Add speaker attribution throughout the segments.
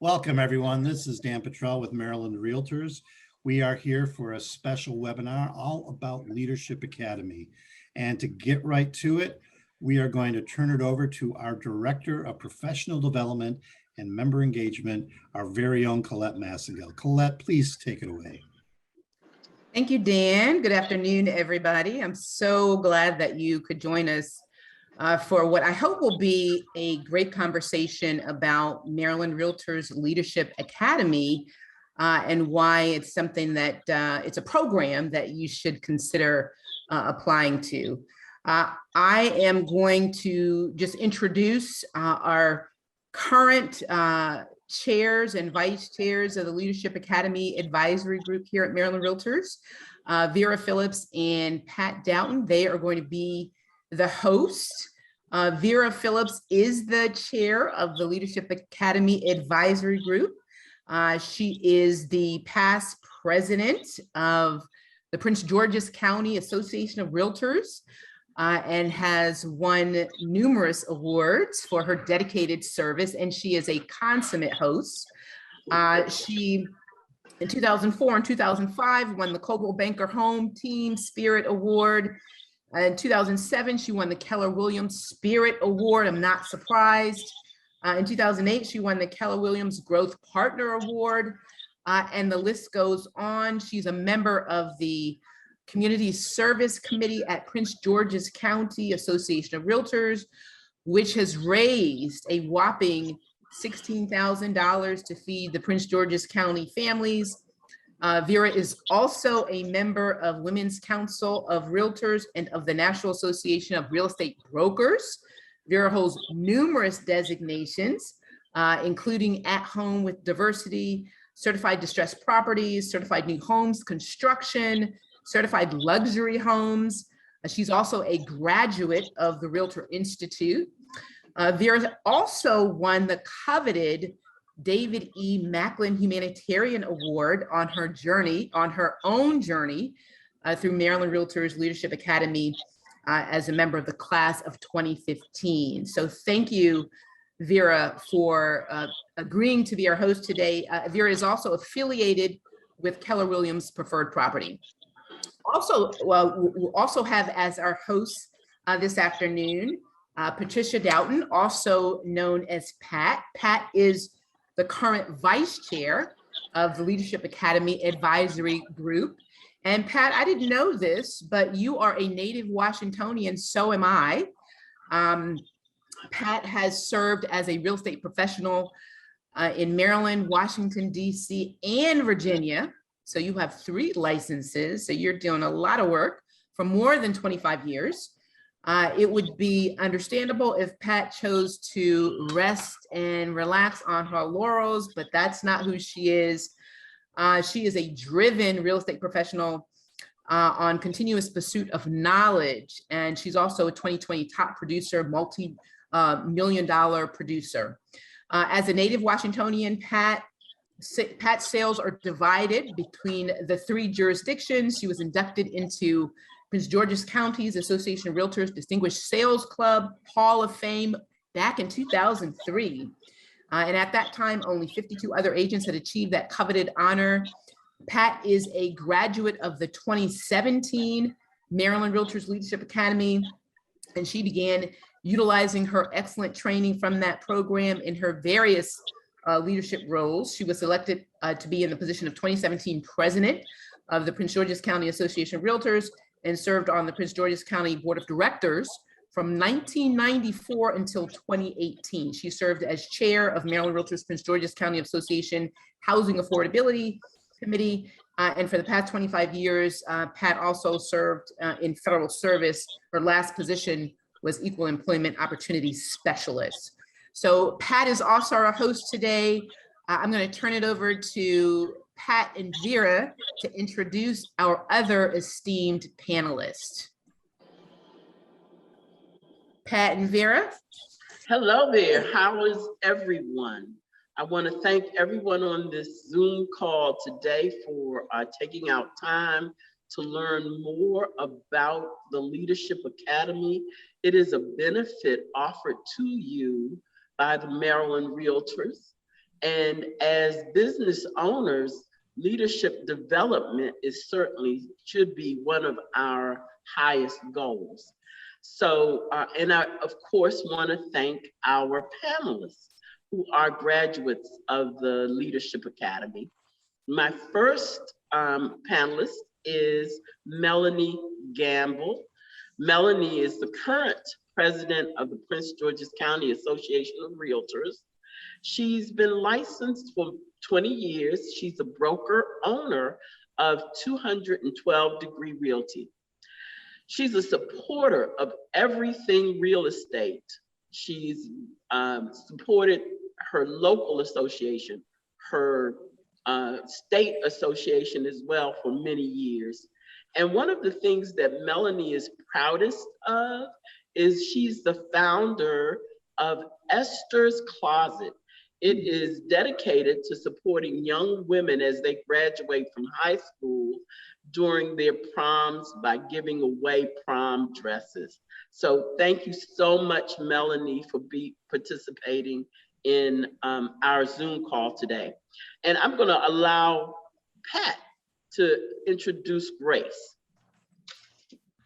Speaker 1: Welcome, everyone. This is Dan Petrell with Maryland Realtors. We are here for a special webinar all about Leadership Academy. And to get right to it, we are going to turn it over to our Director of Professional Development and Member Engagement, our very own Colette Massengale. Colette, please take it away.
Speaker 2: Thank you, Dan. Good afternoon, everybody. I'm so glad that you could join us for what I hope will be a great conversation about Maryland Realtors Leadership Academy and why it's something that it's a program that you should consider applying to. I am going to just introduce our current chairs and vice chairs of the Leadership Academy Advisory Group here at Maryland Realtors, Vera Phillips and Pat Dowden. They are going to be the host. Vera Phillips is the chair of the Leadership Academy Advisory Group. She is the past president of the Prince George's County Association of Realtors and has won numerous awards for her dedicated service, and she is a consummate host. She, in 2004 and 2005, won the Coldwell Banker Home Team Spirit Award. In 2007, she won the Keller Williams Spirit Award. I'm not surprised. In 2008, she won the Keller Williams Growth Partner Award, and the list goes on. She's a member of the Community Service Committee at Prince George's County Association of Realtors, which has raised a whopping $16,000 to feed the Prince George's County families. Vera is also a member of Women's Council of Realtors and of the National Association of Real Estate Brokers. Vera holds numerous designations, including At Home with Diversity, Certified Distressed Properties, Certified New Homes Construction, Certified Luxury Homes. She's also a graduate of the Realtor Institute. Vera also won the coveted David E. Macklin Humanitarian Award on her journey, on her own journey through Maryland Realtors Leadership Academy as a member of the class of 2015. So thank you, Vera, for agreeing to be our host today. Vera is also affiliated with Keller Williams Preferred Property. Also, we'll also have as our host this afternoon, Patricia Dowden, also known as Pat. Pat is the current vice chair of the Leadership Academy Advisory Group. And Pat, I didn't know this, but you are a native Washingtonian, so am I. Pat has served as a real estate professional in Maryland, Washington, D.C., and Virginia. So you have 3 licenses. So you're doing a lot of work for more than 25 years. It would be understandable if Pat chose to rest and relax on her laurels, but that's not who she is. She is a driven real estate professional on continuous pursuit of knowledge. And she's also a 2020 top producer, multi-million-dollar producer. As a native Washingtonian, Pat's sales are divided between the 3 jurisdictions. She was inducted into Prince George's County's Association of Realtors Distinguished Sales Club Hall of Fame back in 2003. And at that time, only 52 other agents had achieved that coveted honor. Pat is a graduate of the 2017 Maryland Realtors Leadership Academy, and she began utilizing her excellent training from that program in her various leadership roles. She was selected to be in the position of 2017 president of the Prince George's County Association of Realtors and served on the Prince George's County Board of Directors from 1994 until 2018. She served as chair of Maryland Realtors Prince George's County Association Housing Affordability Committee. And for the past 25 years, Pat also served in federal service. Her last position was Equal Employment Opportunity Specialist. So Pat is also our host today. I'm going to turn it over to Pat and Vera to introduce our other esteemed panelists. Pat and Vera.
Speaker 3: Hello there. How is everyone? I want to thank everyone on this Zoom call today for taking out time to learn more about the Leadership Academy. It is a benefit offered to you by the Maryland Realtors. And as business owners, leadership development is certainly should be one of our highest goals. So, and I, of course, want to thank our panelists who are graduates of the Leadership Academy. My first panelist is Melanie Gamble. Melanie is the current president of the Prince George's County Association of Realtors. She's been licensed for 20 years. She's a broker owner of 212 Degree Realty. She's a supporter of everything real estate. She's supported her local association, her state association as well for many years. And one of the things that Melanie is proudest of is she's the founder of Esther's Closet. It is dedicated to supporting young women as they graduate from high school during their proms by giving away prom dresses. So thank you so much, Melanie, for participating in our Zoom call today. And I'm going to allow Pat to introduce Grace.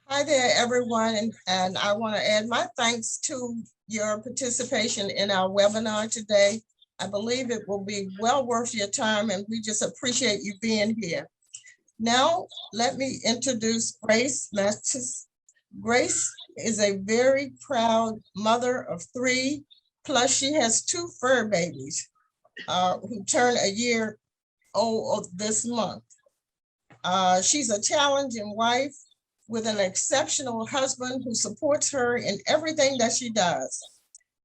Speaker 4: Hi there, everyone, and I want to add my thanks to your participation in our webinar today. I believe it will be well worth your time, and we just appreciate you being here. Now, let me introduce Grace Mattis. Grace is a very proud mother of 3, plus she has 2 fur babies who turn a year old this month. She's a challenging wife with an exceptional husband who supports her in everything that she does.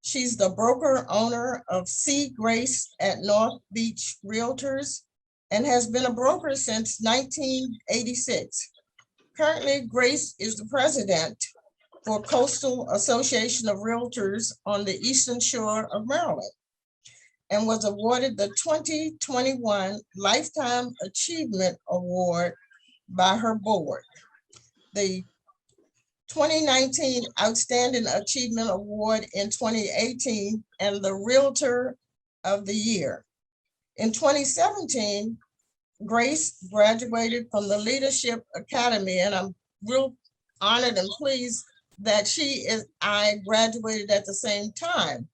Speaker 4: She's the broker owner of C. Grace at North Beach Realtors and has been a broker since 1986. Currently, Grace is the president for Coastal Association of Realtors on the Eastern Shore of Maryland and was awarded the 2021 Lifetime Achievement Award by her board, the 2019 Outstanding Achievement Award in 2018, and the Realtor of the Year. In 2017, Grace graduated from the Leadership Academy, and I'm real honored and pleased that I graduated at the same time.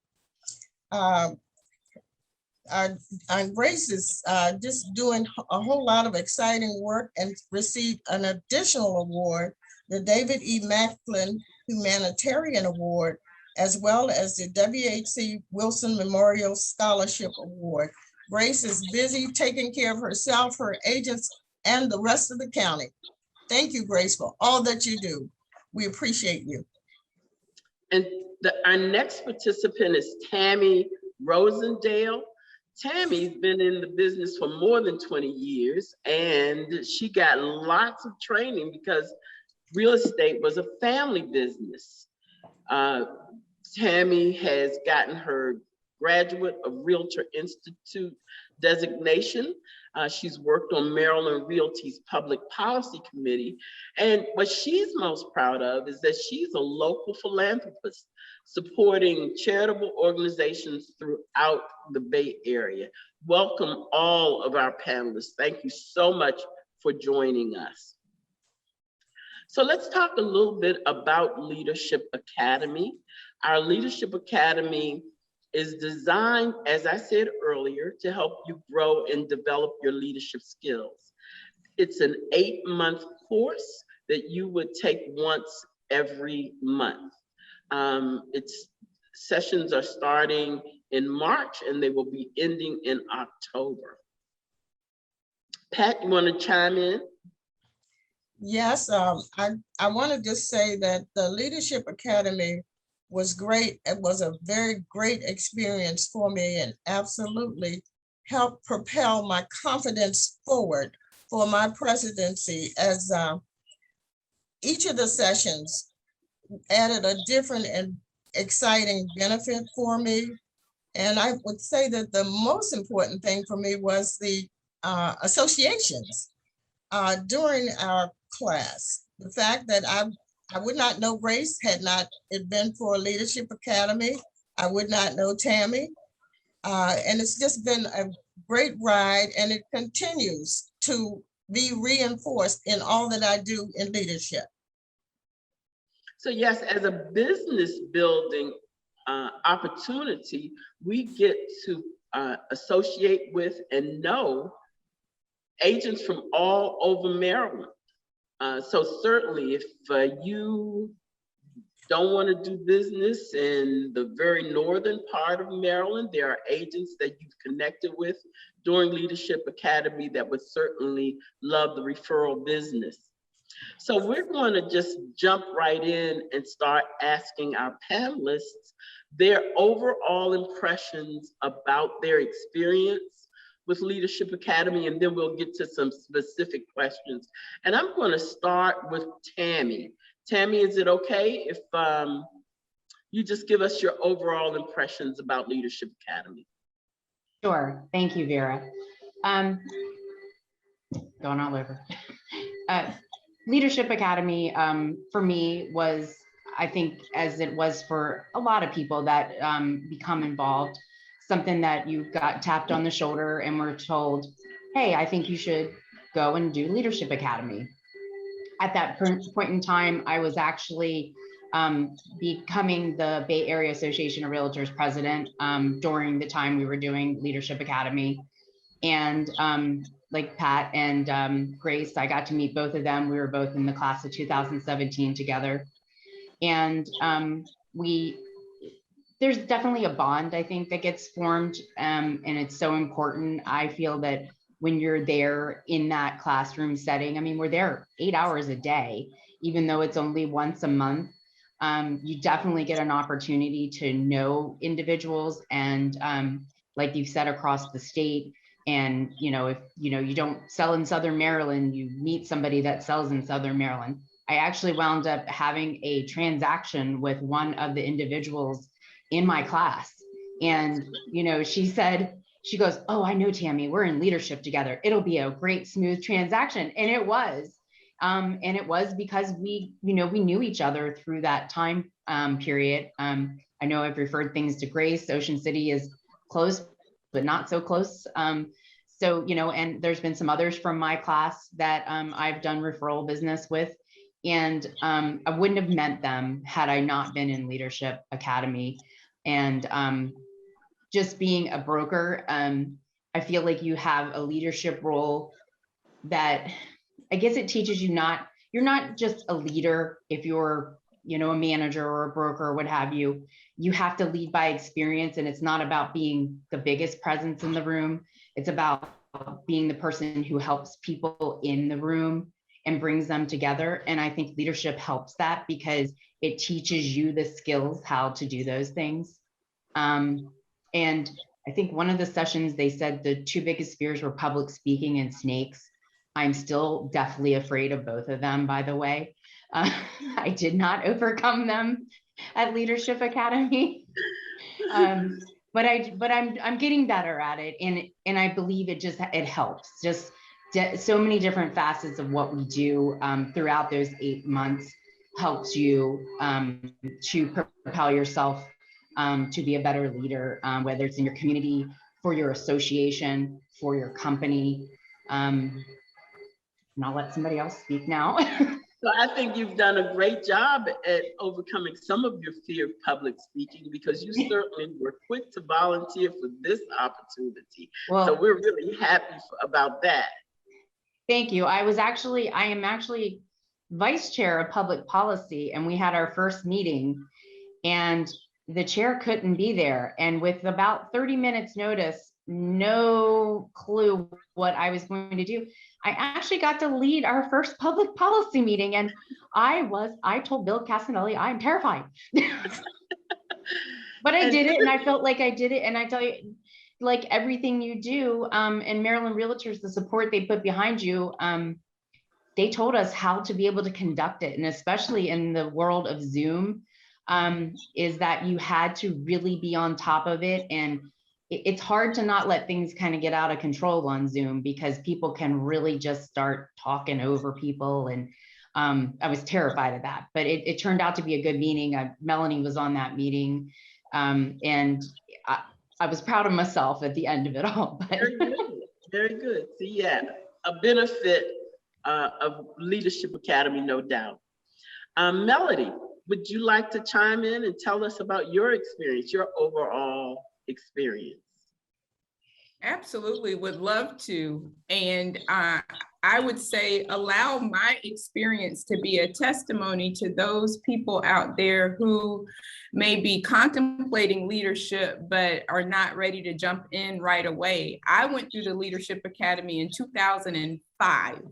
Speaker 4: Grace is just doing a whole lot of exciting work and received an additional award, the David E. Macklin Humanitarian Award, as well as the WHC Wilson Memorial Scholarship Award. Grace is busy taking care of herself, her agents, and the rest of the county. Thank you, Grace, for all that you do. We appreciate you.
Speaker 3: And our next participant is Tammy Rosendale. Tammy's been in the business for more than 20 years, and she got lots of training because real estate was a family business. Tammy has gotten her Graduate of Realtor Institute designation. She's worked on Maryland Realty's Public Policy Committee. And what she's most proud of is that she's a local philanthropist supporting charitable organizations throughout the Bay Area. Welcome all of our panelists. Thank you so much for joining us. So let's talk a little bit about Leadership Academy. Our Leadership Academy is designed, as I said earlier, to help you grow and develop your leadership skills. It's an 8-month course that you would take once every month. Its sessions are starting in March and they will be ending in October. Pat, you want to chime in?
Speaker 4: Yes, I want to just say that the Leadership Academy was great. It was a very great experience for me and absolutely helped propel my confidence forward for my presidency, as each of the sessions added a different and exciting benefit for me. And I would say that the most important thing for me was the associations during our class. The fact that I would not know Grace had not it been for a Leadership Academy. I would not know Tammy. And it's just been a great ride, and it continues to be reinforced in all that I do in leadership.
Speaker 3: So yes, as a business building opportunity, we get to associate with and know agents from all over Maryland. So certainly if you don't want to do business in the very northern part of Maryland, there are agents that you've connected with during Leadership Academy that would certainly love the referral business. So we're going to just jump right in and start asking our panelists their overall impressions about their experience with Leadership Academy, and then we'll get to some specific questions. And I'm going to start with Tammy. Tammy, is it okay if you just give us your overall impressions about Leadership Academy?
Speaker 5: Sure. Thank you, Vera. Going all over. Leadership Academy for me was, I think, as it was for a lot of people that become involved, something that you got tapped on the shoulder and were told, hey, I think you should go and do Leadership Academy. At that point in time, I was actually becoming the Bay Area Association of Realtors president during the time we were doing Leadership Academy. And like Pat and Grace, I got to meet both of them. We were both in the class of 2017 together. And there's definitely a bond, I think, that gets formed. And it's so important. I feel that when you're there in that classroom setting, I mean, we're there 8 hours a day, even though it's only once a month. You definitely get an opportunity to know individuals and like you've said, across the state. And, if, you don't sell in Southern Maryland, you meet somebody that sells in Southern Maryland. I actually wound up having a transaction with one of the individuals in my class. And, she goes, oh, I know, Tammy, we're in leadership together. It'll be a great, smooth transaction. And it was. And it was because we knew each other through that time period. I know I've referred things to Grace. Ocean City is close, but not so close. So, and there's been some others from my class that I've done referral business with. And I wouldn't have met them had I not been in Leadership Academy. And just being a broker, I feel like you have a leadership role that I guess it teaches you you're not just a leader if you're, a manager or a broker or what have you. You have to lead by experience, and it's not about being the biggest presence in the room. It's about being the person who helps people in the room and brings them together. And I think leadership helps that because it teaches you the skills how to do those things. And I think one of the sessions, they said the two biggest fears were public speaking and snakes. I'm still definitely afraid of both of them, by the way. I did not overcome them at Leadership Academy. But I'm getting better at it. And I believe it helps. Just so many different facets of what we do throughout those 8 months helps you to propel yourself to be a better leader, whether it's in your community, for your association, for your company. And I'll let somebody else speak now.
Speaker 3: So I think you've done a great job at overcoming some of your fear of public speaking, because you certainly were quick to volunteer for this opportunity. Well, so we're really happy about that.
Speaker 5: Thank you. I am actually vice chair of public policy, and we had our first meeting and the chair couldn't be there. And with about 30 minutes notice, no clue what I was going to do, I actually got to lead our first public policy meeting. And I told Bill Casanelli, I'm terrified, but I did it. And I felt like I did it. And I tell you, like everything you do, and Maryland Realtors, the support they put behind you, they told us how to be able to conduct it. And especially in the world of Zoom, is that you had to really be on top of it. And it's hard to not let things kind of get out of control on Zoom, because people can really just start talking over people. And I was terrified of that, but it turned out to be a good meeting. Melanie was on that meeting. And I was proud of myself at the end of it all. But
Speaker 3: Very good. Very good. So yeah, a benefit of Leadership Academy, no doubt. Melody, would you like to chime in and tell us about your experience, your overall experience?
Speaker 2: Absolutely, would love to. And I would say allow my experience to be a testimony to those people out there who may be contemplating leadership, but are not ready to jump in right away. I went through the Leadership Academy in 2005.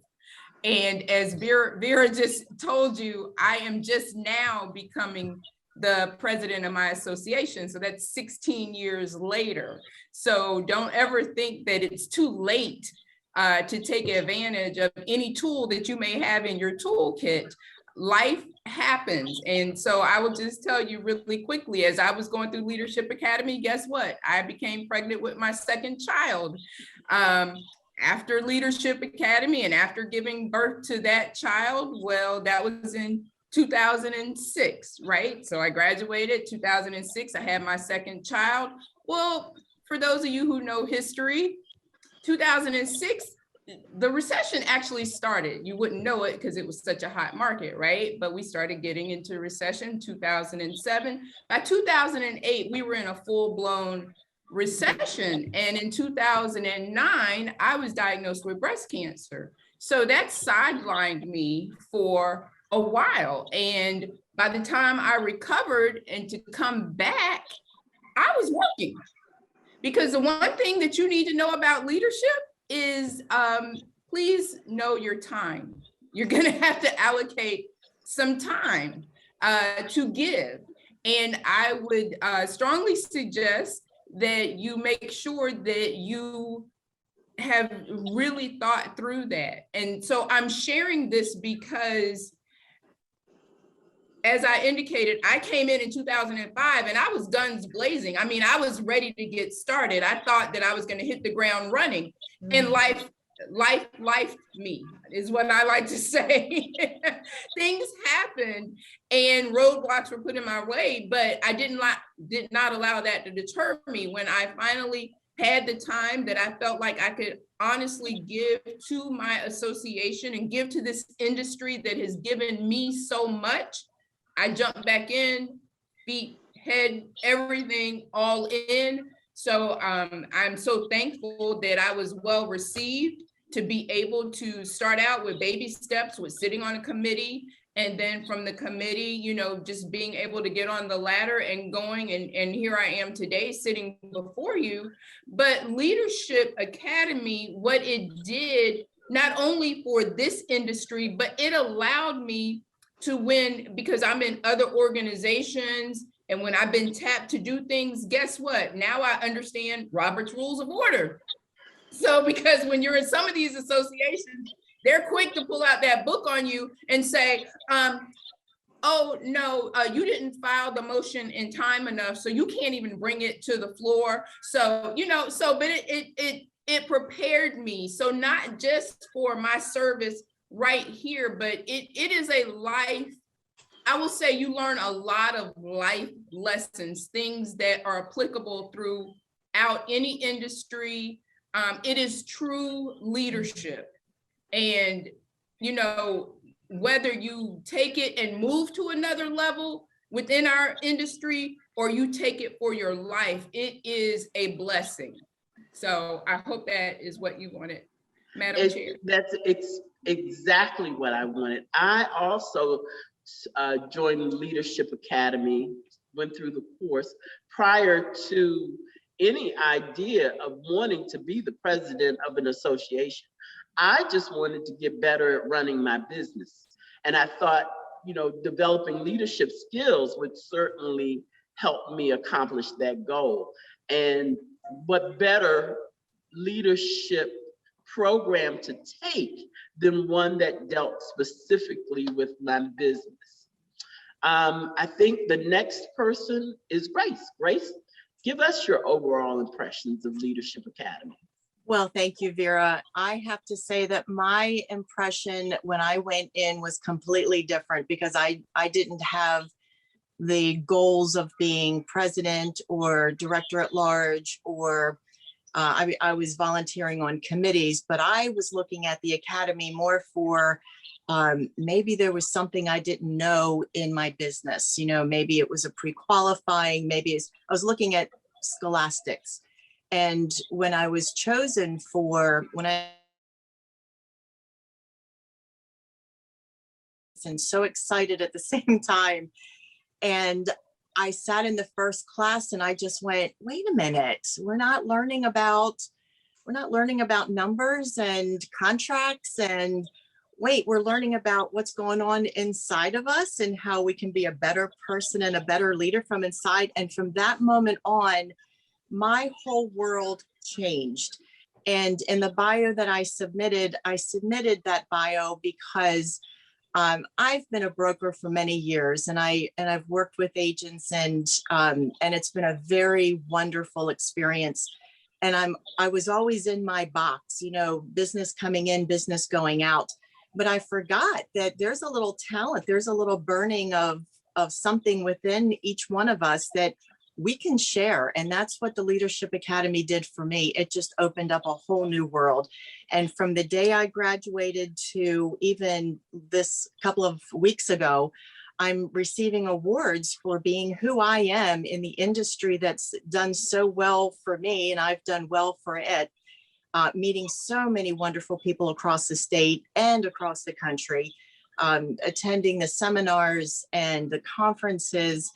Speaker 2: And as Vera just told you, I am just now becoming the president of my association. So that's 16 years later. So don't ever think that it's too late to take advantage of any tool that you may have in your toolkit. Life happens. And so I will just tell you really quickly, as I was going through Leadership Academy, guess what? I became pregnant with my second child. After Leadership Academy and after giving birth to that child, well, that was in 2006, right? So I graduated 2006. I had my second child. Well, for those of you who know history, 2006, the recession actually started. You wouldn't know it because it was such a hot market, right? But we started getting into recession 2007. By 2008, we were in a full-blown recession. And in 2009, I was diagnosed with breast cancer. So that sidelined me for a while. And by the time I recovered and to come back, I was working. Because the one thing that you need to know about leadership is please know your time. You're going to have to allocate some time to give. And I would strongly suggest that you make sure that you have really thought through that. And so I'm sharing this because, as I indicated, I came in 2005 and I was guns blazing. I mean, I was ready to get started. I thought that I was going to hit the ground running. And life me is what I like to say. Things happened and roadblocks were put in my way, but I did not allow that to deter me. When I finally had the time that I felt like I could honestly give to my association and give to this industry that has given me so much, I jumped back in, feet, head, everything, all in. So I'm so thankful that I was well received to be able to start out with baby steps, with sitting on a committee, and then from the committee, you know, just being able to get on the ladder and going, and here I am today sitting before you. But Leadership Academy, what it did, not only for this industry, but it allowed me to win, because I'm in other organizations, and when I've been tapped to do things, guess what? Now I understand Robert's Rules of Order. So because when you're in some of these associations, they're quick to pull out that book on you and say, oh no, you didn't file the motion in time enough, so you can't even bring it to the floor. So, you know, but it prepared me. So not just for my service right here, but it is a life, I will say you learn a lot of life lessons, things that are applicable throughout any industry. It is true leadership. And, you know, whether you take it and move to another level within our industry, or you take it for your life, it is a blessing. So I hope that is what you wanted, Madam Chair.
Speaker 3: That's exactly what I wanted. I also joined Leadership Academy, went through the course prior to any idea of wanting to be the president of an association. I just wanted to get better at running my business. And I thought, you know, developing leadership skills would certainly help me accomplish that goal. And what better leadership program to take than one that dealt specifically with my business. I think the next person is Grace. Grace, give us your overall impressions of Leadership Academy.
Speaker 6: Well, thank you, Vera. I have to say that my impression when I went in was completely different, because I didn't have the goals of being president or director at large, or I was volunteering on committees, but I was looking at the academy more for maybe there was something I didn't know in my business. Maybe it was a pre-qualifying, I was looking at scholastics. And when I was chosen and so excited at the same time. And I sat in the first class and I just went, wait a minute, we're not learning about numbers and contracts, and we're learning about what's going on inside of us and how we can be a better person and a better leader from inside. And from that moment on, my whole world changed. And in the bio that I submitted that bio because I've been a broker for many years, and I've worked with agents, and it's been a very wonderful experience. And I was always in my box, business coming in, business going out. But I forgot that there's a little talent, there's a little burning of something within each one of us that we can share. And that's what the Leadership Academy did for me. It just opened up a whole new world. And from the day I graduated to even this couple of weeks ago, I'm receiving awards for being who I am in the industry that's done so well for me, and I've done well for it. Meeting so many wonderful people across the state and across the country, attending the seminars and the conferences,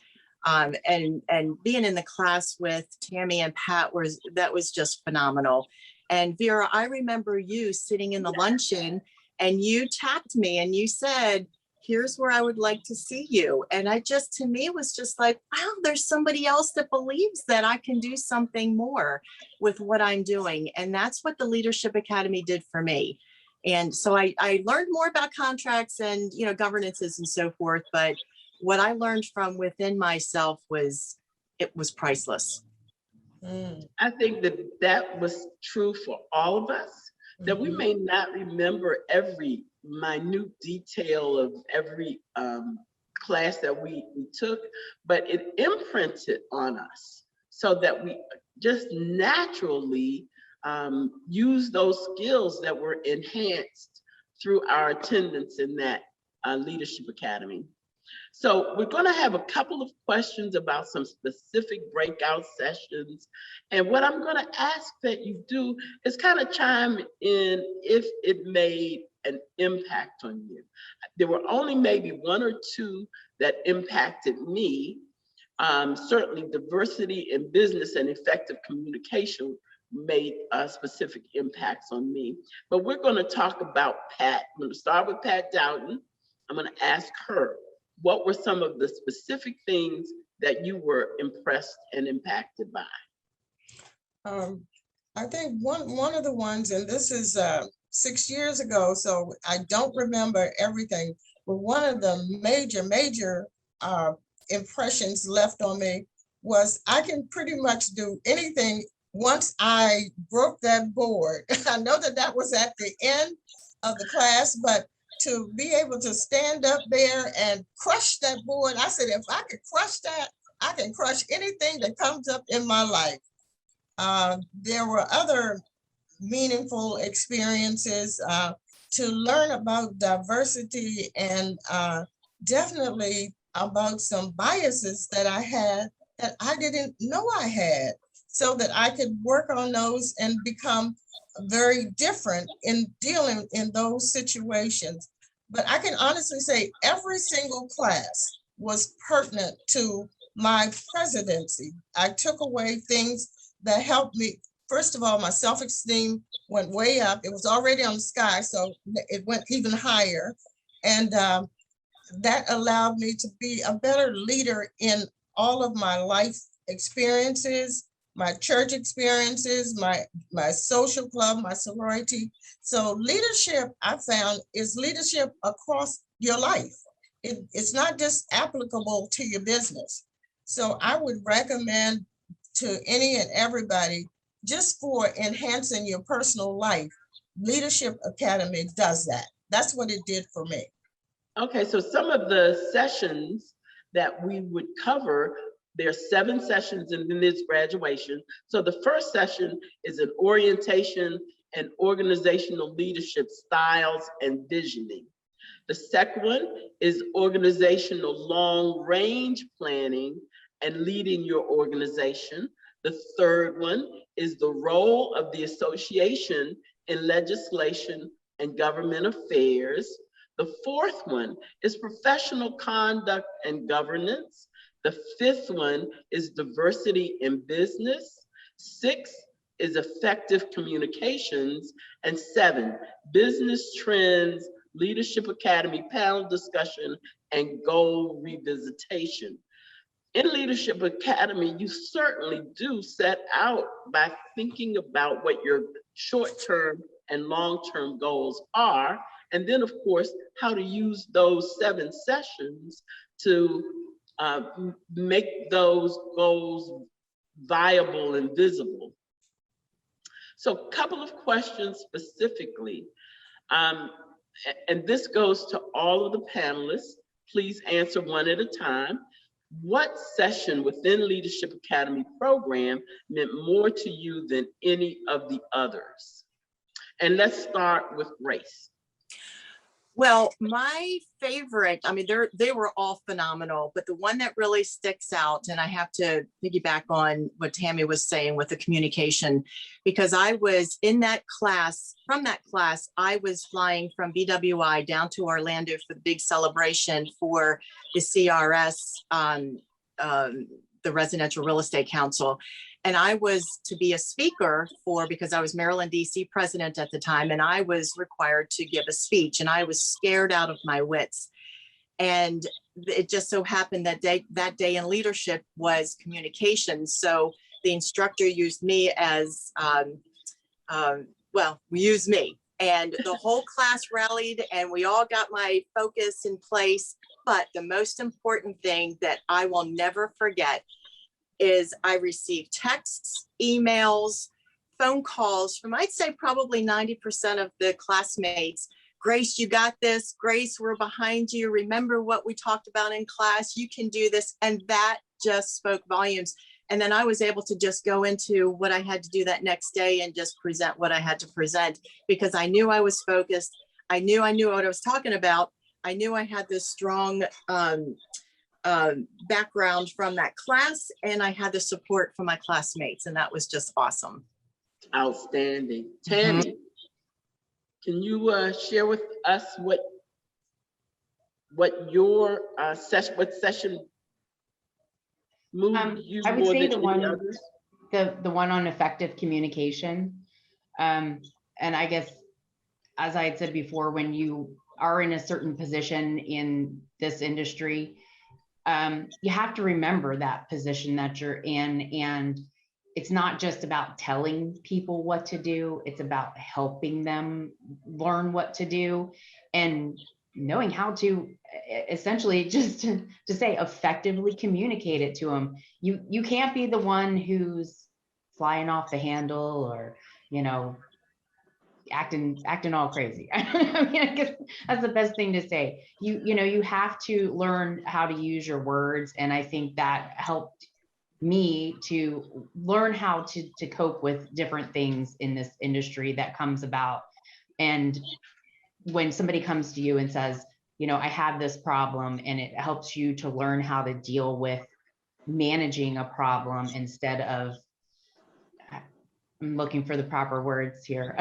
Speaker 6: and being in the class with Tammy and Pat that was just phenomenal. And Vera, I remember you sitting in the luncheon and you tapped me and you said, here's where I would like to see you. And to me, it was just like, wow, there's somebody else that believes that I can do something more with what I'm doing. And that's what the Leadership Academy did for me. And so I learned more about contracts and, governances and so forth. But what I learned from within myself was priceless.
Speaker 3: I think that was true for all of us, that we may not remember every minute detail of every class that we took, but it imprinted on us so that we just naturally use those skills that were enhanced through our attendance in that Leadership Academy. So we're going to have a couple of questions about some specific breakout sessions. And what I'm going to ask that you do is kind of chime in if it made an impact on you. There were only maybe one or two that impacted me. Certainly diversity in business and effective communication made specific impacts on me. But we're going to talk about Pat. I'm going to start with Pat Dowden. I'm going to ask her, what were some of the specific things that you were impressed and impacted by?
Speaker 4: I think one of the ones, and this is 6 years ago, so I don't remember everything, but one of the major impressions left on me was I can pretty much do anything once I broke that board. I know that was at the end of the class, but to be able to stand up there and crush that board, I said, if I could crush that, I can crush anything that comes up in my life. There were other meaningful experiences to learn about diversity and definitely about some biases that I had that I didn't know I had, so that I could work on those and become very different in dealing in those situations. But I can honestly say every single class was pertinent to my presidency. I took away things that helped me. First of all, my self-esteem went way up. It was already on the sky, so it went even higher. And that allowed me to be a better leader in all of my life experiences, my church experiences, my social club, my sorority. So leadership, I found, is leadership across your life. It's not just applicable to your business. So I would recommend to any and everybody, just for enhancing your personal life, Leadership Academy does that. That's what it did for me.
Speaker 3: Okay, so some of the sessions that we would cover. There's 7 sessions and then there's graduation. So the first session is an orientation and organizational leadership styles and visioning. The second one is organizational long-range planning and leading your organization. The third one is the role of the association in legislation and government affairs. The fourth one is professional conduct and governance. The fifth one is diversity in business. 6 is effective communications. And 7, business trends, leadership academy, panel discussion, and goal revisitation. In Leadership Academy, you certainly do set out by thinking about what your short-term and long-term goals are. And then, of course, how to use those 7 sessions to make those goals viable and visible. So a couple of questions specifically, and this goes to all of the panelists. Please answer one at a time. What session within Leadership Academy program meant more to you than any of the others? And let's start with Grace.
Speaker 6: Well, my favorite, I mean, they were all phenomenal, but the one that really sticks out, and I have to piggyback on what Tammy was saying with the communication, because I was in that class, from that class, I was flying from BWI down to Orlando for the big celebration for the CRS, the Residential Real Estate Council. And I was to be a speaker because I was Maryland, DC president at the time, and I was required to give a speech, and I was scared out of my wits. And it just so happened that day in leadership was communication. So the instructor used me as, we used me, and the whole class rallied and we all got my focus in place. But the most important thing that I will never forget is I received texts, emails, phone calls from, I'd say probably 90% of the classmates. Grace, you got this. Grace, we're behind you. Remember what we talked about in class. You can do this. And that just spoke volumes. And then I was able to just go into what I had to do that next day and just present what I had to present, because I knew I was focused. I knew what I was talking about. I knew I had this strong background from that class, and I had the support from my classmates, and that was just awesome.
Speaker 3: Outstanding. Tammy, can you share with us what your session moved you
Speaker 5: I would
Speaker 3: more
Speaker 5: say
Speaker 3: than any others?
Speaker 5: the one on effective communication. And I guess, as I had said before, when you are in a certain position in this industry, you have to remember that position that you're in. And it's not just about telling people what to do, it's about helping them learn what to do and knowing how to essentially just to say effectively communicate it to them. You can't be the one who's flying off the handle or, acting all crazy. I mean, I guess that's the best thing to say. You have to learn how to use your words. And I think that helped me to learn how to cope with different things in this industry that comes about. And when somebody comes to you and says, I have this problem, and it helps you to learn how to deal with managing a problem instead of, I'm looking for the proper words here,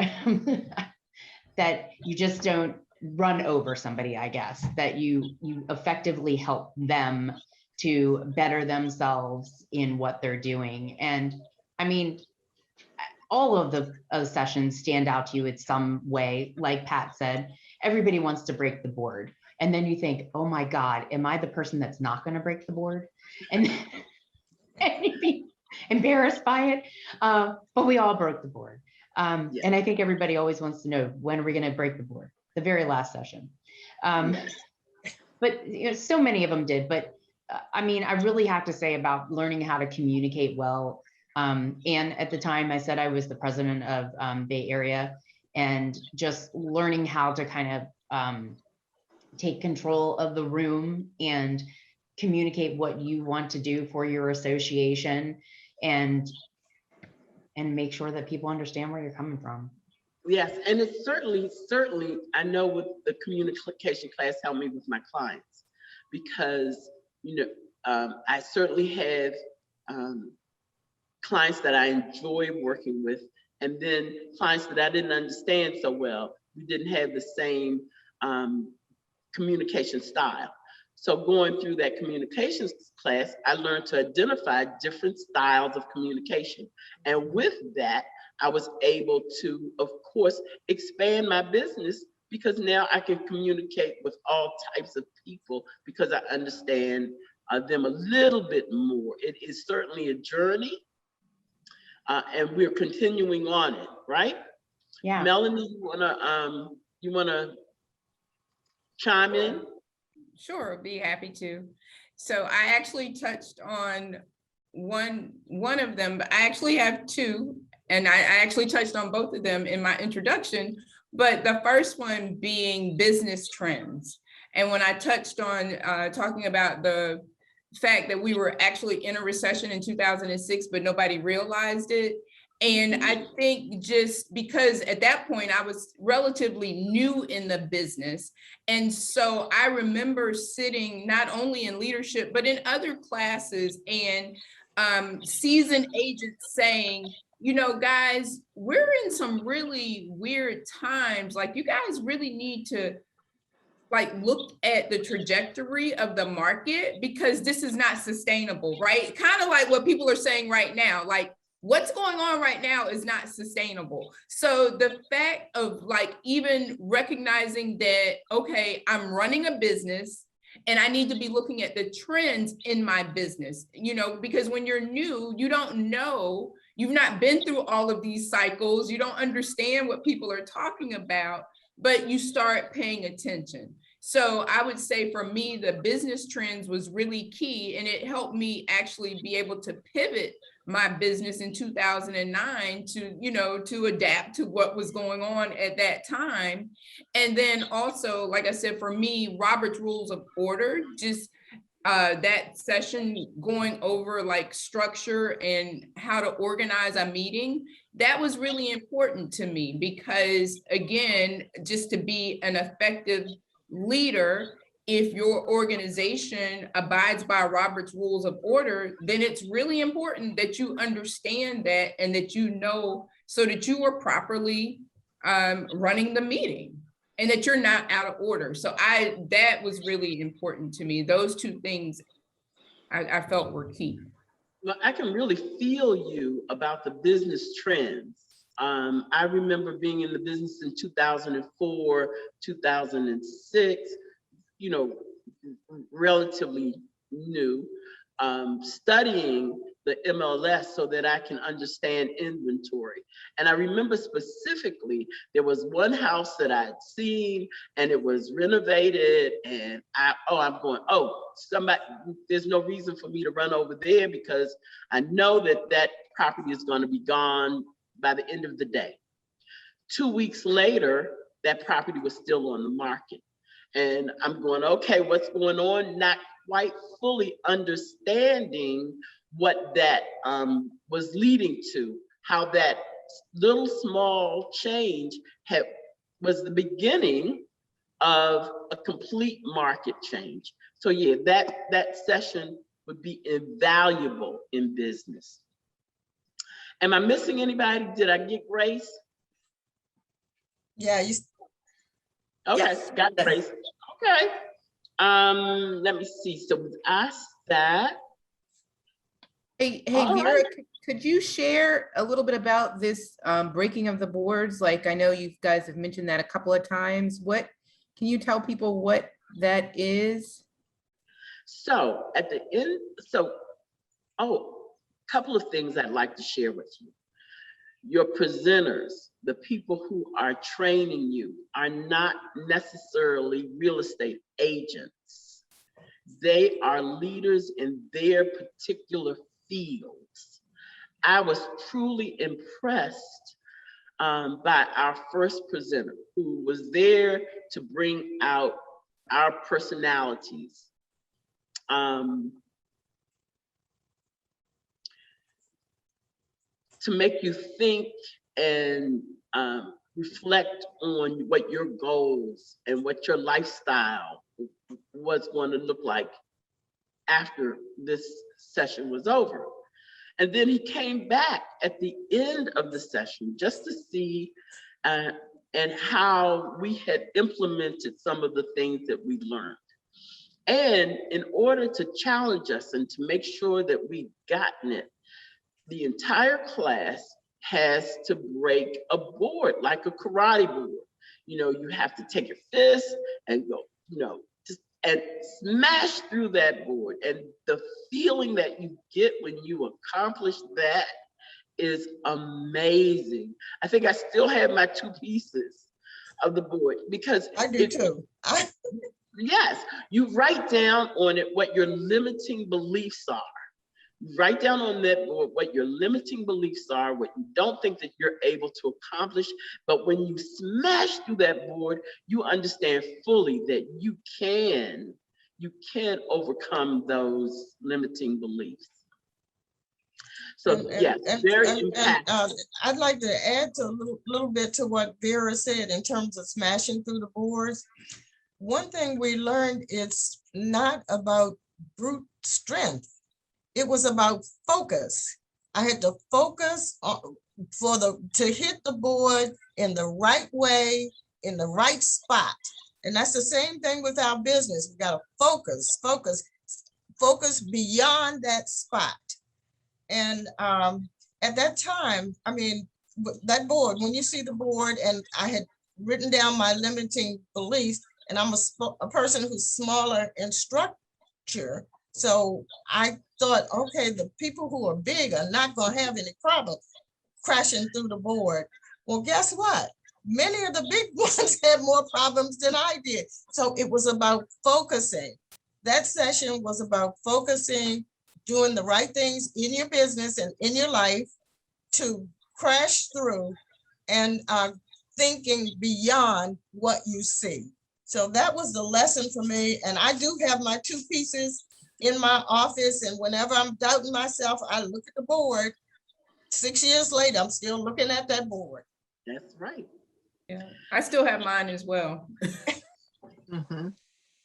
Speaker 5: that you just don't run over somebody, I guess, that you effectively help them to better themselves in what they're doing. And I mean, all of the sessions stand out to you in some way. Like Pat said, everybody wants to break the board. And then you think, oh my God, am I the person that's not going to break the board? And you'd be embarrassed by it. But we all broke the board. And I think everybody always wants to know, when are we going to break the board? The very last session. But so many of them did. But I mean, I really have to say about learning how to communicate well. And at the time I said I was the president of Bay Area, and just learning how to kind of take control of the room and communicate what you want to do for your association and make sure that people understand where you're coming from.
Speaker 3: Yes, and it's certainly, I know with the communication class helped me with my clients because, I certainly have clients that I enjoy working with, and then clients that I didn't understand so well. We didn't have the same communication style. So going through that communications class, I learned to identify different styles of communication. And with that, I was able to, of course, expand my business because now I can communicate with all types of people because I understand them a little bit more. It is certainly a journey, and we're continuing on it, right?
Speaker 5: Yeah.
Speaker 3: Melanie, you wanna chime in?
Speaker 2: Sure, be happy to. So I actually touched on one of them, but I actually have two, and I actually touched on both of them in my introduction, but the first one being business trends. And when I touched on talking about the fact that we were actually in a recession in 2006, but nobody realized it. And I think just because at that point I was relatively new in the business. And so I remember sitting not only in leadership, but in other classes and seasoned agents saying, guys, we're in some really weird times. Like, you guys really need to look at the trajectory of the market because this is not sustainable, right? Kind of like what people are saying right now, like, what's going on right now is not sustainable. So the fact of even recognizing that, okay, I'm running a business and I need to be looking at the trends in my business, because when you're new, you don't know, you've not been through all of these cycles, you don't understand what people are talking about, but you start paying attention. So I would say for me, the business trends was really key, and it helped me actually be able to pivot my business in 2009 to adapt to what was going on at that time. And then also, like I said, for me, Robert's Rules of Order, just that session going over structure and how to organize a meeting, that was really important to me because, again, just to be an effective leader, if your organization abides by Robert's Rules of Order, then it's really important that you understand that and that so that you are properly running the meeting and that you're not out of order. So that was really important to me. Those two things I felt were key.
Speaker 3: Well, I can really feel you about the business trends. I remember being in the business in 2004, 2006, relatively new, studying the MLS so that I can understand inventory. And I remember specifically, there was one house that I had seen and it was renovated and there's no reason for me to run over there because I know that property is going to be gone by the end of the day. 2 weeks later, that property was still on the market. And I'm going, okay, what's going on? Not quite fully understanding what that was leading to, how that little small change was the beginning of a complete market change. So yeah, that session would be invaluable in business. Am I missing anybody? Did I get Grace?
Speaker 4: Yeah,
Speaker 3: Okay,
Speaker 6: Yes.
Speaker 3: got Grace. Okay. Let me see. So with us that.
Speaker 2: Hey,
Speaker 3: All
Speaker 2: Vera,
Speaker 3: right.
Speaker 2: could you share a little bit about this breaking of the boards? I know you guys have mentioned that a couple of times. Can you tell people what that is?
Speaker 3: So at the end, couple of things I'd like to share with you. Your presenters, the people who are training you, are not necessarily real estate agents. They are leaders in their particular fields. I was truly impressed by our first presenter, who was there to bring out our personalities. to make you think and reflect on what your goals and what your lifestyle was going to look like after this session was over. And then he came back at the end of the session just to see and how we had implemented some of the things that we learned. And in order to challenge us and to make sure that we've gotten it, the entire class has to break a board, like a karate board. You know, you have to take your fist and go, you know, just and smash through that board. And the feeling that you get when you accomplish that is amazing. I think I still have my 2 pieces of the board because
Speaker 4: I do too.
Speaker 3: Yes, you write down on it what your limiting beliefs are. Write down on that board what your limiting beliefs are, what you don't think that you're able to accomplish. But when you smash through that board, you understand fully that you can overcome those limiting beliefs. So yes, very impactful.
Speaker 4: I'd like to add to a little bit to what Vera said in terms of smashing through the boards. One thing we learned, it's not about brute strength. It was about focus. I had to focus on to hit the board in the right way, in the right spot. And that's the same thing with our business. We got to focus beyond that spot. And at that time, I mean, that board, when you see the board, and I had written down my limiting beliefs, and I'm a person who's smaller in structure. So I thought, okay, the people who are big are not going to have any problem crashing through the board. Well, guess what? Many of the big ones had more problems than I did. So it was about focusing. That session was about focusing, doing the right things in your business and in your life to crash through, and thinking beyond what you see. So that was the lesson for me. And I do have my 2 pieces in my office. And whenever I'm doubting myself, I look at the board. 6 years later, I'm still looking at that board.
Speaker 3: That's right.
Speaker 2: Yeah, I still have mine as well.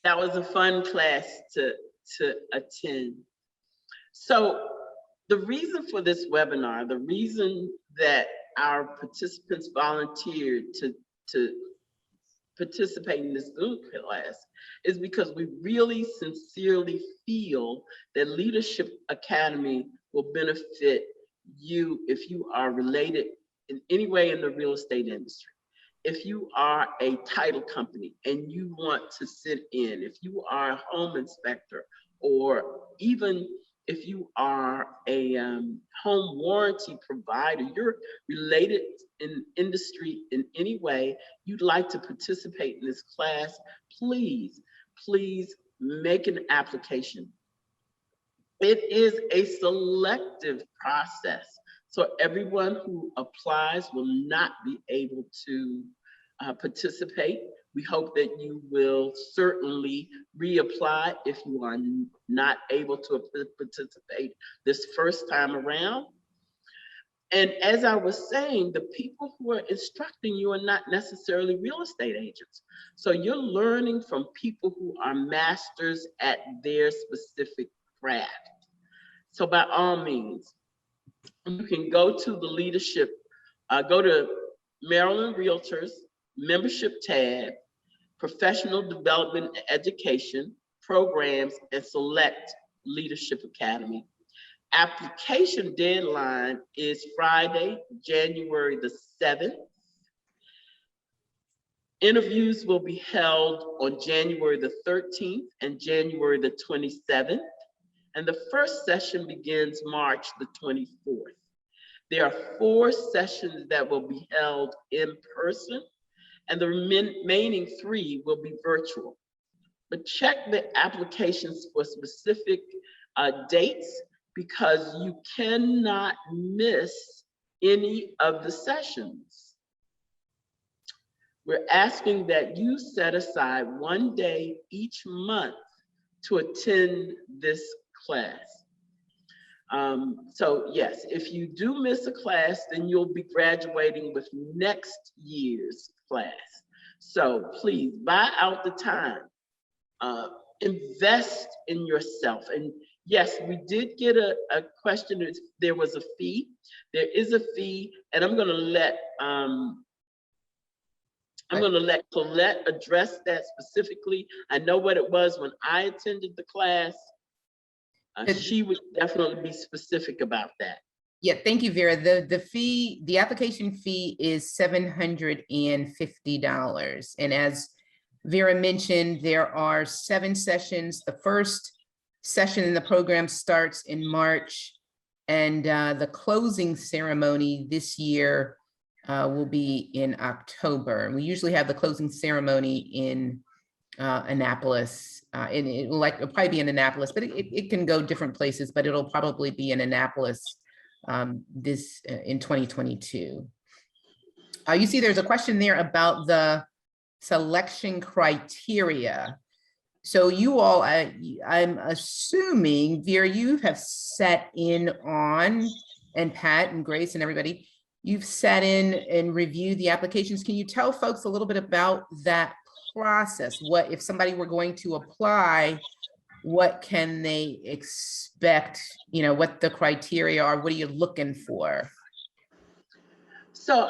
Speaker 3: That was a fun class to attend. So the reason for this webinar, the reason that our participants volunteered to participate in this Zoom class is because we really sincerely feel that Leadership Academy will benefit you if you are related in any way in the real estate industry. If you are a title company and you want to sit in, if you are a home inspector, or even if you are a home warranty provider, you're related in industry in any way, you'd like to participate in this class, please make an application. It is a selective process. So everyone who applies will not be able to participate. We hope that you will certainly reapply if you are not able to participate this first time around. And as I was saying, the people who are instructing you are not necessarily real estate agents. So you're learning from people who are masters at their specific craft. So by all means, you can go to the leadership, go to Maryland Realtors membership tab, professional development and education programs, and select Leadership Academy. Application deadline is Friday, January the 7th. Interviews will be held on January the 13th and January the 27th. And the first session begins March the 24th. There are 4 sessions that will be held in person, and the remaining 3 will be virtual. But check the applications for specific dates, because you cannot miss any of the sessions. We're asking that you set aside one day each month to attend this class. So yes, if you do miss a class, then you'll be graduating with next year's class. So please buy out the time, invest in yourself. And yes, we did get a question if there was a fee. There is a fee, and I'm gonna let Colette address that specifically. I know what it was when I attended the class. She would definitely be specific about that.
Speaker 2: Yeah, thank you, Vera. The fee, the application fee is $750. And as Vera mentioned, there are 7 sessions. The first session in the program starts in March, and the closing ceremony this year will be in October. We usually have the closing ceremony in Annapolis. It'll probably be in Annapolis, but it can go different places, but it'll probably be in Annapolis in 2022. You see there's a question there about the selection criteria. So you all, I'm assuming, Vera, you have set in on, and Pat and Grace and everybody, you've set in and reviewed the applications. Can you tell folks a little bit about that process? What if somebody were going to apply, what can they expect? You know, what the criteria are, what are you looking for?
Speaker 3: So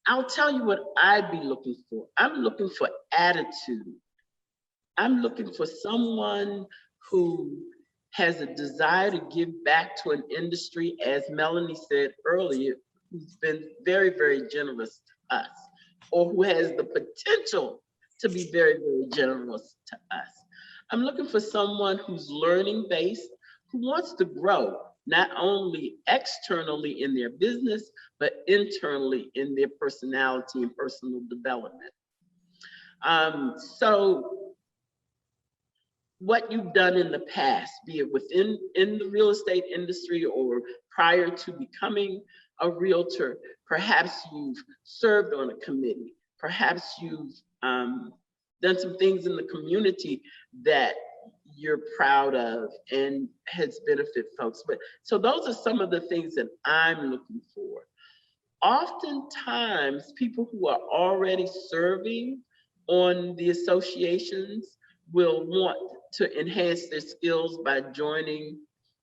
Speaker 3: I'll tell you what I'd be looking for. I'm looking for attitude. I'm looking for someone who has a desire to give back to an industry, as Melanie said earlier, who's been very, very generous to us, or who has the potential to be very, very generous to us. I'm looking for someone who's learning based, who wants to grow, not only externally in their business, but internally in their personality and personal development. So what you've done in the past, be it within the real estate industry or prior to becoming a realtor, perhaps you've served on a committee, perhaps you've done some things in the community that you're proud of and has benefited folks. But so those are some of the things that I'm looking for. Oftentimes, people who are already serving on the associations will want to enhance their skills by joining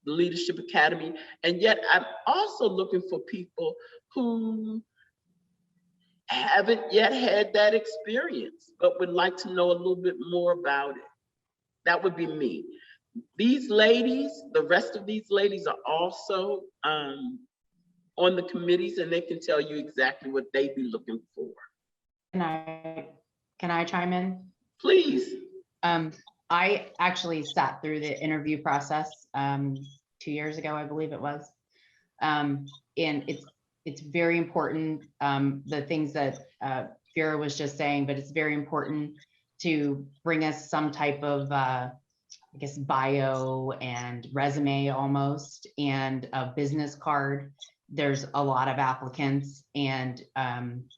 Speaker 3: the Leadership Academy. And yet I'm also looking for people who haven't yet had that experience, but would like to know a little bit more about it. That would be me. These ladies, the rest of these ladies are also on the committees, and they can tell you exactly what they'd be looking for.
Speaker 5: Can I chime in?
Speaker 3: Please.
Speaker 5: I actually sat through the interview process 2 years ago, I believe it was. And it's very important, the things that Vera was just saying, but it's very important to bring us some type of, I guess, bio and resume almost, and a business card. There's a lot of applicants, and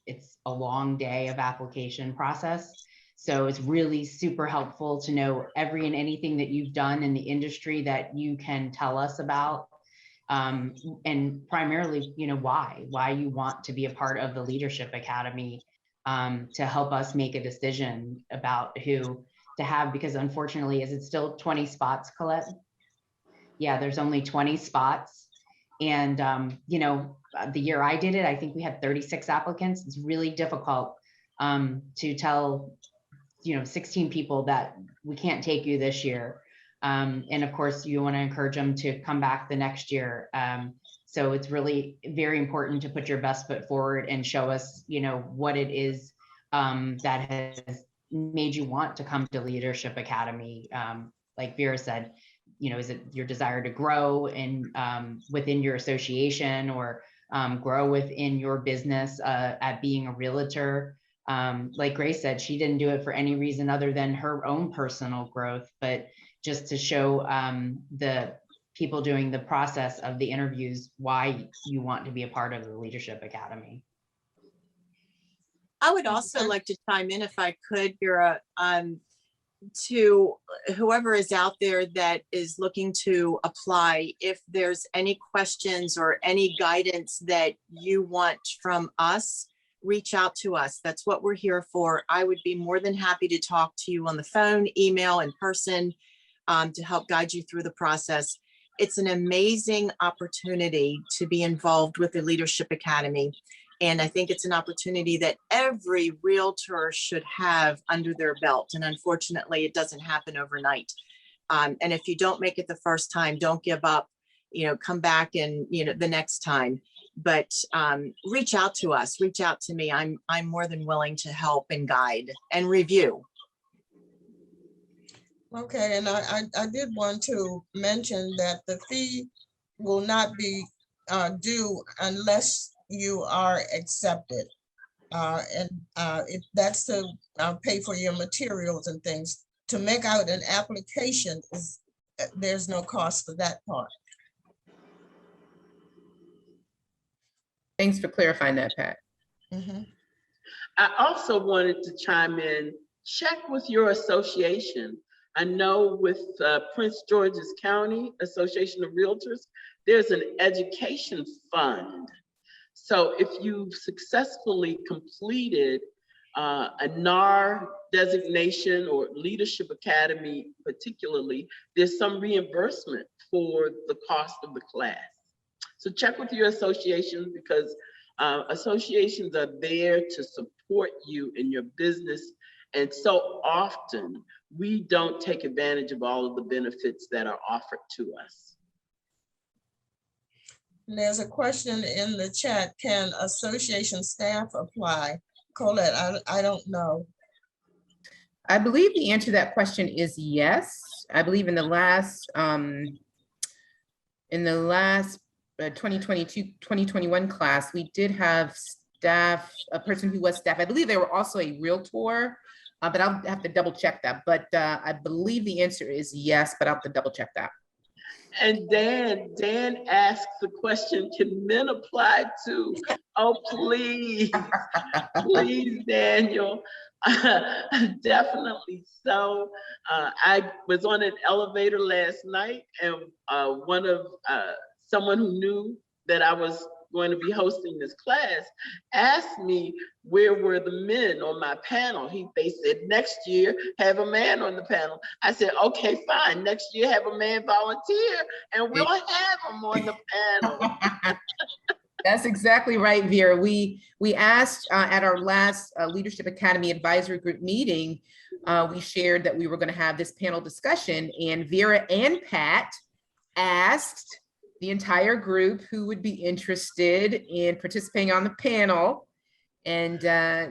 Speaker 5: it's a long day of application process. So it's really super helpful to know every and anything that you've done in the industry that you can tell us about. And primarily, you know, why you want to be a part of the Leadership Academy, to help us make a decision about who to have, because unfortunately, is it still 20 spots, Colette? Yeah, there's only 20 spots. And, you know, the year I did it, I think we had 36 applicants. It's really difficult to tell, you know, 16 people that we can't take you this year. And of course, you want to encourage them to come back the next year. So it's really very important to put your best foot forward and show us, you know, what it is that has made you want to come to Leadership Academy. Like Vera said, you know, is it your desire to grow in within your association, or grow within your business at being a realtor? Like Grace said, she didn't do it for any reason other than her own personal growth, but just to show the people doing the process of the interviews why you want to be a part of the Leadership Academy.
Speaker 6: I would also like to chime in if I could, Vera, to whoever is out there that is looking to apply. If there's any questions or any guidance that you want from us, reach out to us. That's what we're here for. I would be more than happy to talk to you on the phone, email, in person, to help guide you through the process. It's an amazing opportunity to be involved with the Leadership Academy. And I think it's an opportunity that every realtor should have under their belt. And unfortunately, it doesn't happen overnight. And if you don't make it the first time, don't give up, come back and, the next time. But reach out to us, reach out to me. I'm more than willing to help and guide and review.
Speaker 4: Okay, and I did want to mention that the fee will not be due unless you are accepted. And if that's to pay for your materials and things. To make out an application, there's no cost for that part.
Speaker 2: Thanks for clarifying that, Pat.
Speaker 4: Mhm.
Speaker 3: I also wanted to chime in, check with your association. I know with Prince George's County Association of Realtors, there's an education fund. So if you've successfully completed a NAR designation or Leadership Academy particularly, there's some reimbursement for the cost of the class. So check with your association, because associations are there to support you in your business. And so often we don't take advantage of all of the benefits that are offered to us.
Speaker 4: There's a question in the chat. Can association staff apply? Colette, I don't know.
Speaker 2: I believe the answer to that question is yes. I believe in the last 2022-2021 class, we did have staff, a person who was staff. I believe they were also a realtor, but I'll have to double check that. But I believe the answer is yes, but I'll have to double check that.
Speaker 3: And Dan asked the question, can men apply too? Oh, please, please, Daniel. Definitely so. I was on an elevator last night, and someone who knew that I was going to be hosting this class asked me where were the men on my panel. They said next year have a man on the panel. I said, okay, fine. Next year have a man volunteer and we'll have them on the panel.
Speaker 2: That's exactly right, Vera. We asked at our last Leadership Academy Advisory Group meeting, we shared that we were going to have this panel discussion, and Vera and Pat asked the entire group who would be interested in participating on the panel. And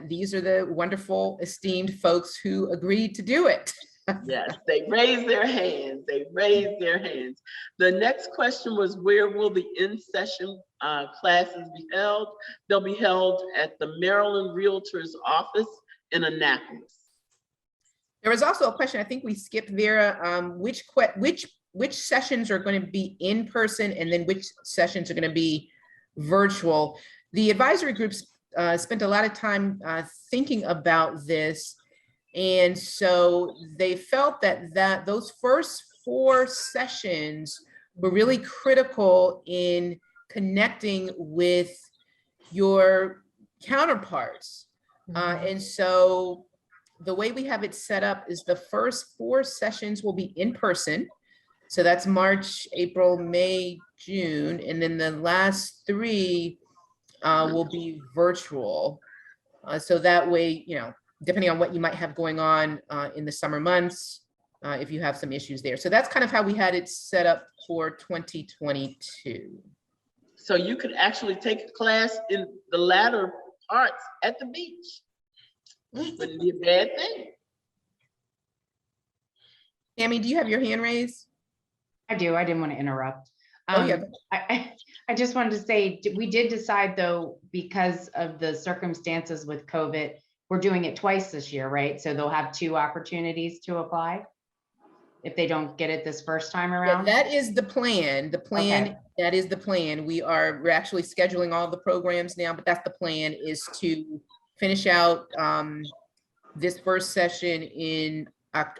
Speaker 2: these are the wonderful, esteemed folks who agreed to do it.
Speaker 3: Yes, they raised their hands. They raised their hands. The next question was, where will the in-session classes be held? They'll be held at the Maryland Realtors office in Annapolis.
Speaker 2: There was also a question, I think we skipped, Vera, which sessions are going to be in person and then which sessions are going to be virtual. The advisory groups spent a lot of time thinking about this. And so they felt that those first 4 sessions were really critical in connecting with your counterparts. And so the way we have it set up is the first 4 sessions will be in person. So that's March, April, May, June. And then the last 3 will be virtual. So that way, depending on what you might have going on in the summer months, if you have some issues there. So that's kind of how we had it set up for 2022.
Speaker 3: So you could actually take a class in the latter parts at the beach. Wouldn't be a bad thing.
Speaker 2: Tammy, do you have your hand raised?
Speaker 5: I do. I didn't want to interrupt.
Speaker 2: Oh, yeah.
Speaker 5: I just wanted to say, we did decide, though, because of the circumstances with COVID, we're doing it twice this year, right? So they'll have 2 opportunities to apply if they don't get it this first time around.
Speaker 2: Yeah, that is the plan. That is the plan. We're actually scheduling all the programs now, but that's the plan, is to finish out this first session in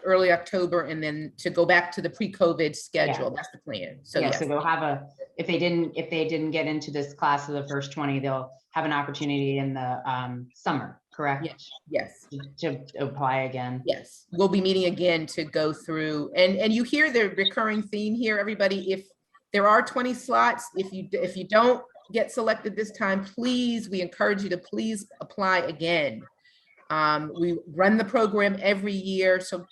Speaker 2: early October, and then to go back to the pre-COVID schedule. That's the plan. So
Speaker 5: Yeah,
Speaker 2: yes.
Speaker 5: so they'll have if they didn't get into this class of the first 20, they'll have an opportunity in the summer, correct?
Speaker 2: Yes.
Speaker 5: To apply again.
Speaker 2: Yes, we'll be meeting again to go through, and you hear the recurring theme here, everybody. If there are 20 slots, if you don't get selected this time, please, we encourage you to please apply again. We run the program every year, so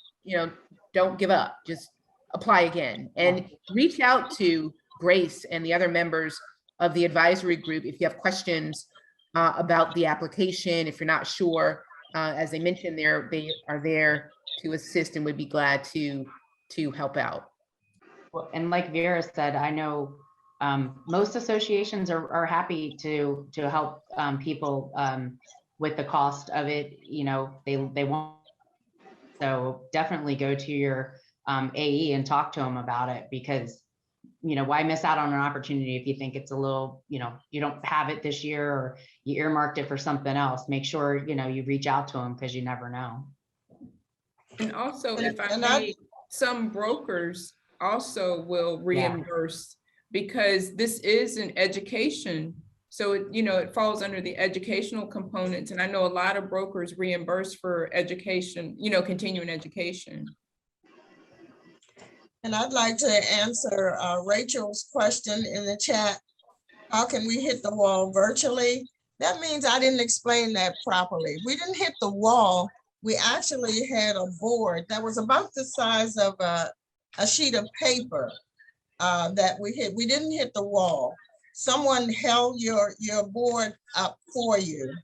Speaker 2: don't give up, just apply again and reach out to Grace and the other members of the advisory group if you have questions about the application. If you're not sure, as they mentioned, they are there to assist and would be glad to help out.
Speaker 5: Well, and like Vera said, I know most associations are happy to help people with the cost of it. They want, so definitely go to your AE and talk to them about it, because why miss out on an opportunity if you think it's a little, you don't have it this year or you earmarked it for something else. Make sure, you reach out to them, because you never know.
Speaker 7: And also, if I may, some brokers also will reimburse, because this is an education. So it falls under the educational components. And I know a lot of brokers reimburse for education, continuing education.
Speaker 4: And I'd like to answer Rachel's question in the chat. How can we hit the wall virtually? That means I didn't explain that properly. We didn't hit the wall. We actually had a board that was about the size of a sheet of paper that we hit. We didn't hit the wall. Someone held your board up for you.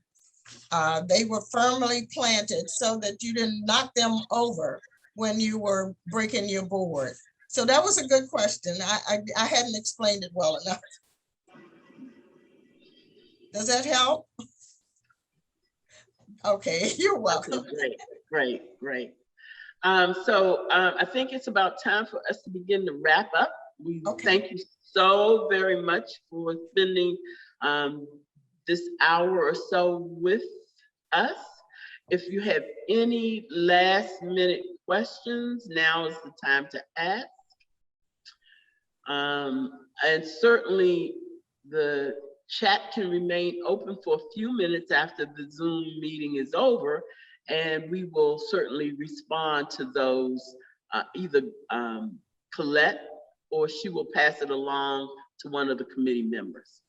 Speaker 4: They were firmly planted so that you didn't knock them over when you were breaking your board. So that was a good question. I hadn't explained it well enough. Does that help? Okay, you're welcome.
Speaker 3: Okay, great. So I think it's about time for us to begin to wrap up. We thank you so very much for spending this hour or so with us. If you have any last minute questions, now is the time to ask. And certainly the chat can remain open for a few minutes after the Zoom meeting is over, and we will certainly respond to those, either Colette or she will pass it along to one of the committee members.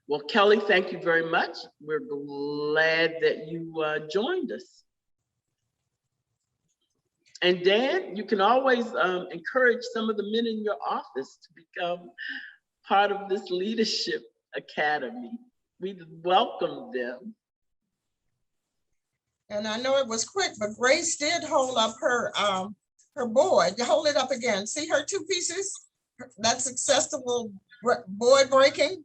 Speaker 3: Well, Kelly, thank you very much. We're glad that you joined us. And Dan, you can always encourage some of the men in your office to become part of this leadership academy. We welcome them.
Speaker 4: And I know it was quick, but Grace did hold up her board. Hold it up again. See her two pieces? That successful board breaking.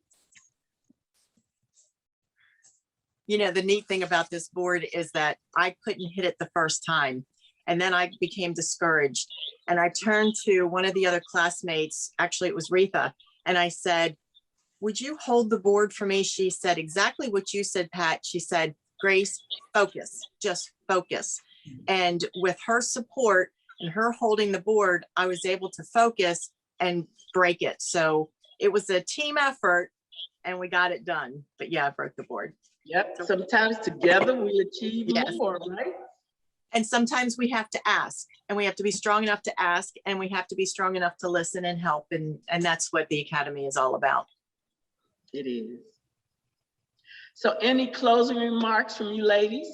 Speaker 6: The neat thing about this board is that I couldn't hit it the first time. And then I became discouraged. And I turned to one of the other classmates, actually it was Retha, and I said, would you hold the board for me? She said exactly what you said, Pat. She said, Grace, focus, just focus. And with her support and her holding the board, I was able to focus and break it. So it was a team effort and we got it done. But yeah, I broke the board.
Speaker 3: Yep, sometimes together we achieve more, right?
Speaker 6: And sometimes we have to ask, and we have to be strong enough to ask, and we have to be strong enough to listen and help. And that's what the Academy is all about.
Speaker 3: It is. So any closing remarks from you ladies?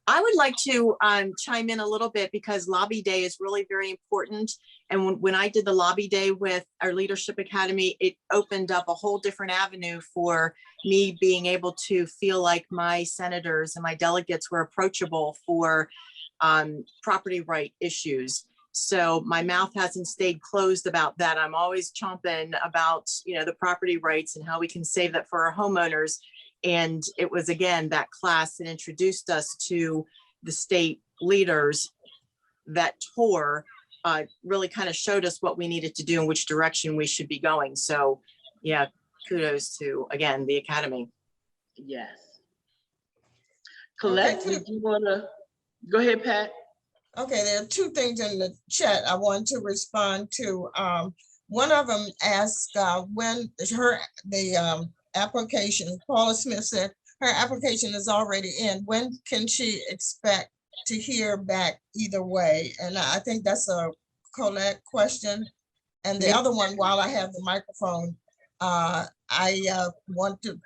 Speaker 6: I would like to chime in a little bit, because Lobby Day is really very important. And when I did the Lobby Day with our Leadership Academy, it opened up a whole different avenue for me being able to feel like my senators and my delegates were approachable for property right issues. So my mouth hasn't stayed closed about that. I'm always chomping about, the property rights and how we can save that for our homeowners. And it was, again, that class that introduced us to the state leaders. That tour really kind of showed us what we needed to do and which direction we should be going. So yeah, kudos to, again, the Academy.
Speaker 3: Yes. Colette,
Speaker 4: Okay,
Speaker 3: did you wanna, go ahead, Pat?
Speaker 4: Okay, there are two things in the chat I want to respond to. One of them asked when the application, Paula Smith said her application is already in. When can she expect to hear back either way? And I think that's a Colette question. And the other one, while I have the microphone, I want to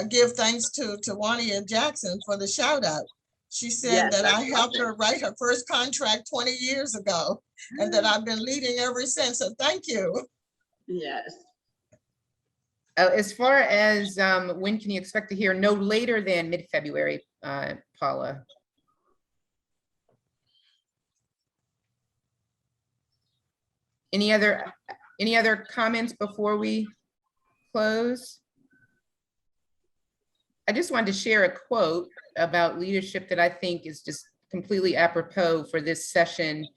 Speaker 4: give thanks to Tawania Jackson for the shout out. She said
Speaker 3: Yes,
Speaker 4: that I
Speaker 3: I
Speaker 4: helped
Speaker 3: love
Speaker 4: her write her first contract 20 years ago and that I've been leading ever since. So thank you.
Speaker 3: Yes.
Speaker 2: As far as when can you expect to hear, no later than mid-February, Paula. Any other comments before we close? I just wanted to share a quote about leadership that I think is just completely apropos for this session.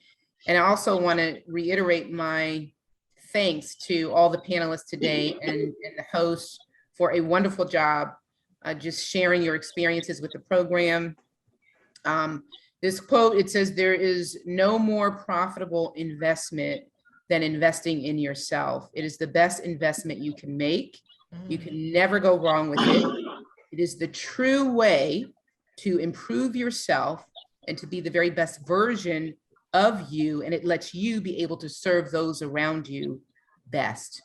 Speaker 2: And I also want to reiterate my thanks to all the panelists today and the hosts for a wonderful job just sharing your experiences with the program. This quote, it says, "There is no more profitable investment than investing in yourself. It is the best investment you can make. You can never go wrong with it. It is the true way to improve yourself and to be the very best version of you, and it lets you be able to serve those around you best."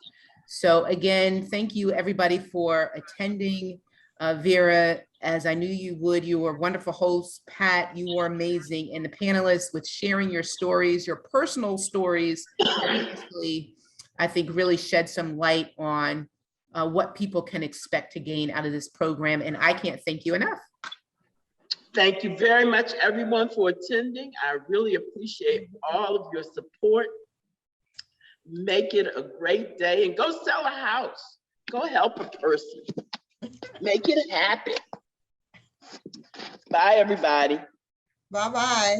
Speaker 2: So again, thank you everybody for attending. Vera, as I knew you would, you were a wonderful host. Pat, you were amazing. And the panelists with sharing your stories, your personal stories, actually, I think really shed some light on what people can expect to gain out of this program. And I can't thank you enough.
Speaker 3: Thank you very much, everyone, for attending. I really appreciate all of your support. Make it a great day and go sell a house. Go help a person. Make it happen. Bye, everybody.
Speaker 4: Bye-bye.